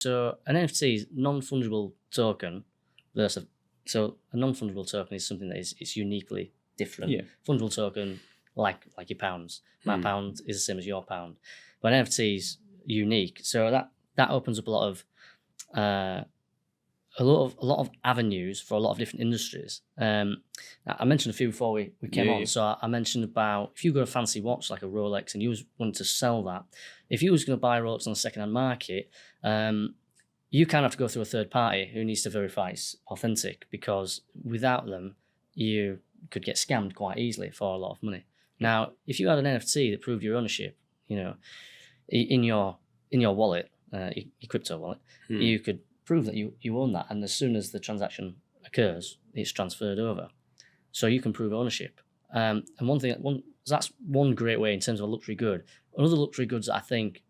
So an NFT is non-fungible token versus so a non-fungible token is something that is uniquely different. Yeah. Fungible token, like your pounds. My pound is the same as your pound, but an NFT is unique. So that opens up a lot of avenues for a lot of different industries. I mentioned a few before we came on. So I mentioned about if you got a fancy watch like a Rolex and you was wanting to sell that, if you was going to buy a Rolex on the second-hand market, you kind of have to go through a third party who needs to verify it's authentic, because without them, you could get scammed quite easily for a lot of money. Now, if you had an NFT that proved your ownership, in your wallet, your crypto wallet, you could prove that you own that, and as soon as the transaction occurs, it's transferred over. So you can prove ownership. And that's one great way in terms of a luxury good. Another luxury goods that I think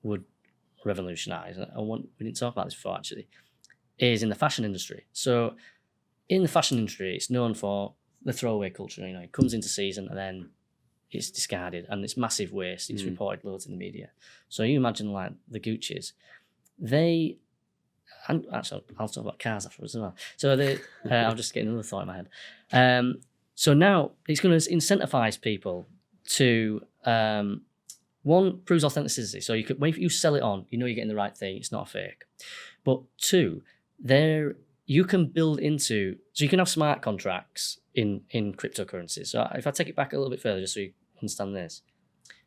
would revolutionize, we didn't talk about this before actually, is in the fashion industry. So in the fashion industry, it's known for the throwaway culture. It comes into season and then it's discarded, and it's massive waste. It's reported loads in the media. So you imagine like the Gucci's, and actually, I'll talk about cars afterwards as well. So I'll just get another thought in my head. So now it's going to incentivize people to one, proves authenticity. So if you sell it on, you're getting the right thing. It's not a fake. But two, you can build into, so you can have smart contracts in cryptocurrencies. So if I take it back a little bit further, just so you understand this.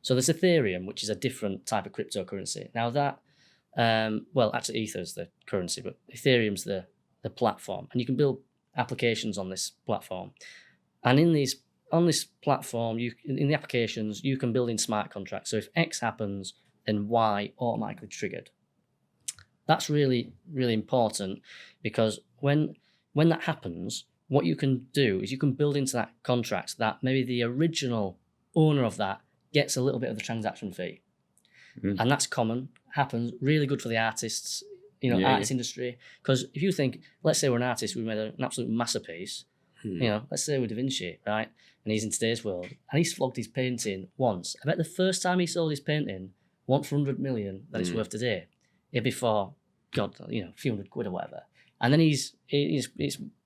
So there's Ethereum, which is a different type of cryptocurrency. Now that, actually Ether's the currency, but Ethereum's the platform, and you can build applications on this platform. And on this platform, in the applications, you can build in smart contracts. So if X happens, then Y automatically triggered. That's really, really important, because when that happens, what you can do is you can build into that contract that maybe the original owner of that gets a little bit of the transaction fee. And that's common, happens, really good for the artists, artist industry. Because if you think, let's say we're an artist, we made an absolute masterpiece, let's say we're Da Vinci, right? And he's in today's world, and he's flogged his painting once. I bet the first time he sold his painting, for 100 million that it's worth today, it'd be for, God, a few hundred quid or whatever. And then he's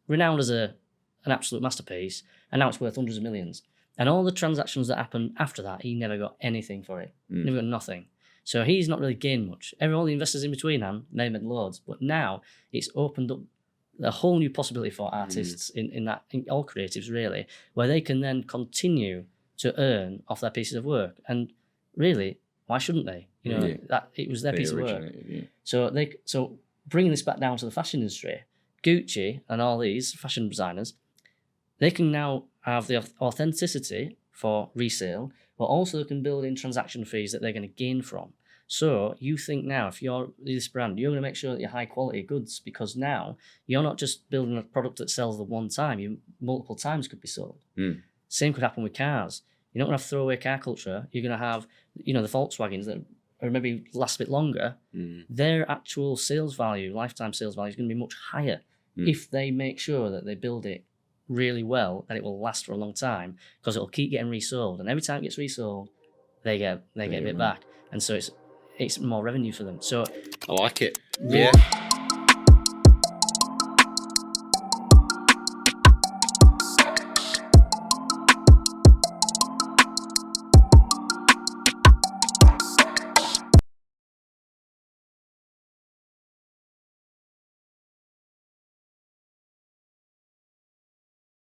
renowned as an absolute masterpiece, and now it's worth hundreds of millions. And all the transactions that happened after that, he never got anything for it. Never got nothing. So he's not really gained much. All the investors in between him, they made loads. But now it's opened up a whole new possibility for artists in all creatives, really, where they can then continue to earn off their pieces of work. And really, why shouldn't they? That it was their piece of work. Yeah. So bringing this back down to the fashion industry, Gucci and all these fashion designers, they can now have the authenticity for resale, but also they can build in transaction fees that they're going to gain from. So you think now, if you're this brand, you're going to make sure that you're high quality goods, because now you're not just building a product that sells the one time, you multiple times could be sold. Same could happen with cars. You're not going to have throwaway car culture. You're going to have, the Volkswagens that are maybe last a bit longer. Their actual sales value, lifetime sales value, is going to be much higher if they make sure that they build it really well, that it will last for a long time, because it'll keep getting resold, and every time it gets resold, they get a bit back, and so it's more revenue for them. So I like it. Really, yeah.